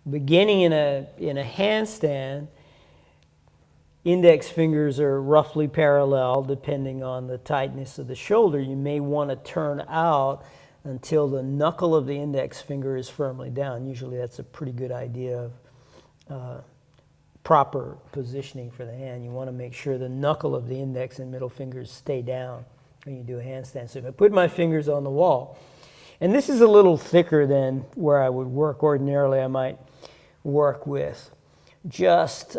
Beginning in a handstand, index fingers are roughly parallel depending on the tightness of the shoulder. You may want to turn out until the knuckle of the index finger is firmly down. Usually that's a pretty good idea of proper positioning for the hand. You want to make sure the knuckle of the index and middle fingers stay down when you do a handstand. So if I put my fingers on the wall, and this is a little thicker than where I would work ordinarily, I might work with just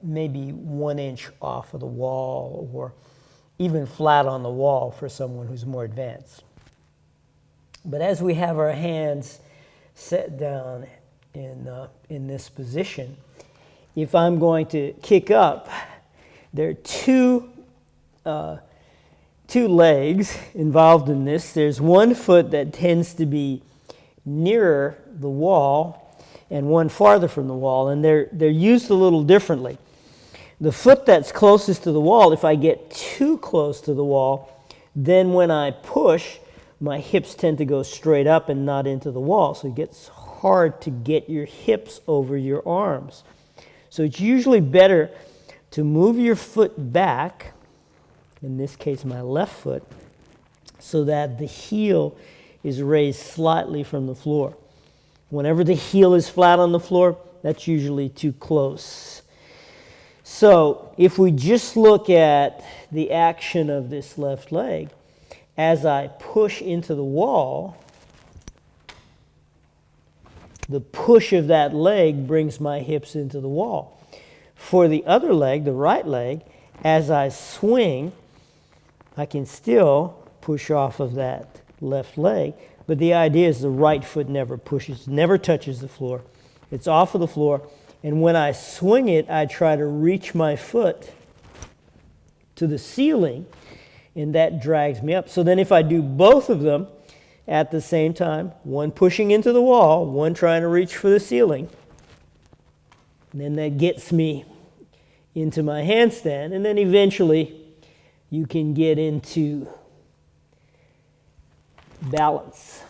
maybe 1 inch off of the wall, or even flat on the wall for someone who's more advanced. But as we have our hands set down in this position, if I'm going to kick up, there are two legs involved in this. There's one foot that tends to be nearer the wall and one farther from the wall, and they're used a little differently. The foot that's closest to the wall, if I get too close to the wall, then when I push, my hips tend to go straight up and not into the wall, so it gets hard to get your hips over your arms. So it's usually better to move your foot back, in this case my left foot, so that the heel is raised slightly from the floor. Whenever the heel is flat on the floor, that's usually too close. So if we just look at the action of this left leg, as I push into the wall, the push of that leg brings my hips into the wall. For the other leg, the right leg, as I swing, I can still push off of that left leg, but the idea is the right foot never pushes, never touches the floor. It's off of the floor, and when I swing it, I try to reach my foot to the ceiling, and that drags me up. So then if I do both of them at the same time, one pushing into the wall, one trying to reach for the ceiling, and then that gets me into my handstand, and then eventually you can get into balance.